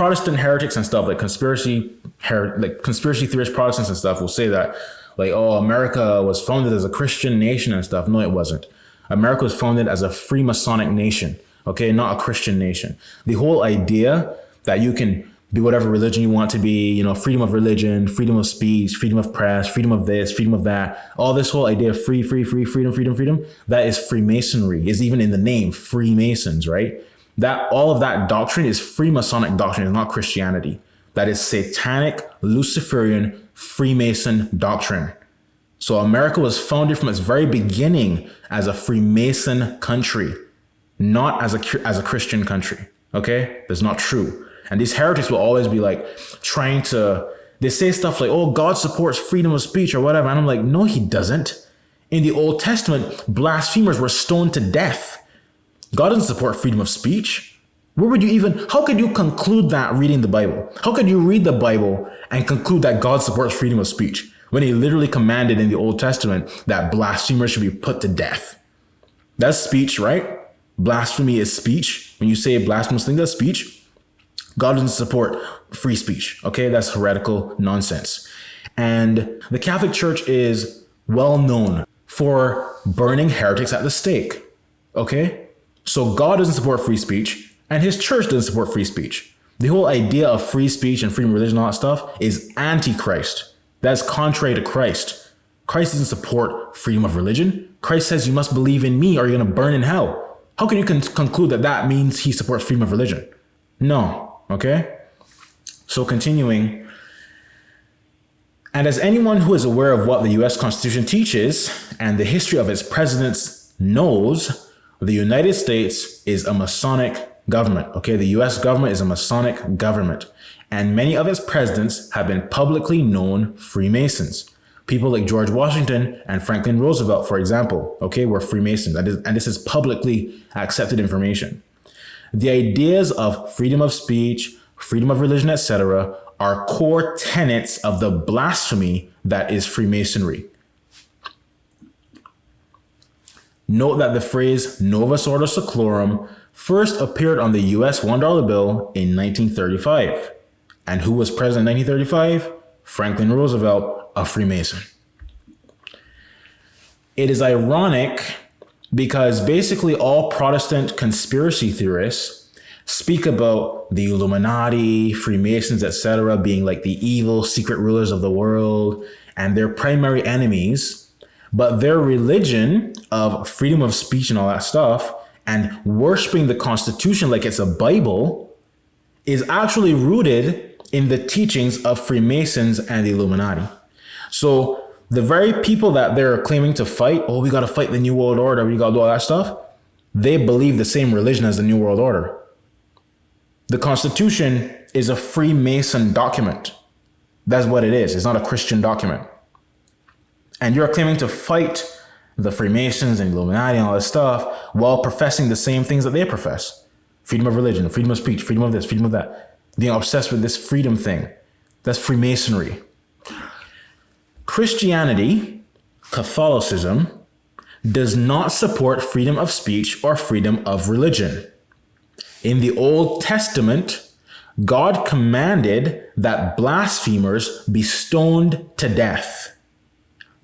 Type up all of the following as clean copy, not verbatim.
Protestant heretics and stuff, like conspiracy theorist Protestants and stuff will say that, like, oh, America was founded as a Christian nation and stuff. No, it wasn't. America was founded as a Freemasonic nation, okay, not a Christian nation. The whole idea that you can be whatever religion you want to be, you know, freedom of religion, freedom of speech, freedom of press, freedom of this, freedom of that, all this whole idea of freedom, that is Freemasonry, is even in the name, Freemasons, right? That all of that doctrine is Freemasonic doctrine, it's not Christianity. That is satanic, Luciferian, Freemason doctrine. So America was founded from its very beginning as a Freemason country, not as a Christian country, okay? That's not true. And these heretics will always be like they say stuff like, oh, God supports freedom of speech or whatever. And I'm like, no, he doesn't. In the Old Testament, blasphemers were stoned to death. God doesn't support freedom of speech. How could you conclude that reading the Bible? How could you read the Bible and conclude that God supports freedom of speech when he literally commanded in the Old Testament that blasphemers should be put to death? That's speech, right? Blasphemy is speech. When you say a blasphemous thing, that's speech. God doesn't support free speech, okay? That's heretical nonsense. And the Catholic Church is well known for burning heretics at the stake, okay? So God doesn't support free speech, and his church doesn't support free speech. The whole idea of free speech and freedom of religion and all that stuff is anti-Christ. That's contrary to Christ. Christ doesn't support freedom of religion. Christ says you must believe in me or you're going to burn in hell. How can you conclude that means he supports freedom of religion? No. Okay, so continuing, and as anyone who is aware of what the U.S. Constitution teaches and the history of its presidents knows, the United States is a Masonic government. Okay, the U.S. government is a Masonic government, and many of its presidents have been publicly known Freemasons. People like George Washington and Franklin Roosevelt, for example, okay, were Freemasons, and this is publicly accepted information. The ideas of freedom of speech, freedom of religion, etc., are core tenets of the blasphemy that is Freemasonry. Note that the phrase Novus Ordo Seclorum first appeared on the US $1 bill in 1935. And who was president in 1935? Franklin Roosevelt, a Freemason. It is ironic because basically all Protestant conspiracy theorists speak about the Illuminati, Freemasons, etc. being like the evil secret rulers of the world and their primary enemies, but their religion of freedom of speech and all that stuff and worshiping the Constitution like it's a Bible is actually rooted in the teachings of Freemasons and the Illuminati. So the very people that they're claiming to fight, oh, we got to fight the New World Order, we got to do all that stuff, they believe the same religion as the New World Order. The Constitution is a Freemason document. That's what it is. It's not a Christian document. And you're claiming to fight the Freemasons and Illuminati and all this stuff while professing the same things that they profess. Freedom of religion, freedom of speech, freedom of this, freedom of that. Being obsessed with this freedom thing. That's Freemasonry. Christianity, Catholicism, does not support freedom of speech or freedom of religion. In the Old Testament, God commanded that blasphemers be stoned to death.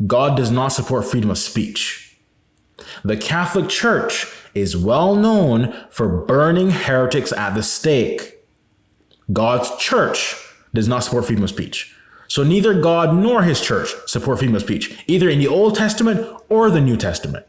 God does not support freedom of speech. The Catholic Church is well known for burning heretics at the stake. God's church does not support freedom of speech. So neither God nor his church support freedom of speech, either in the Old Testament or the New Testament.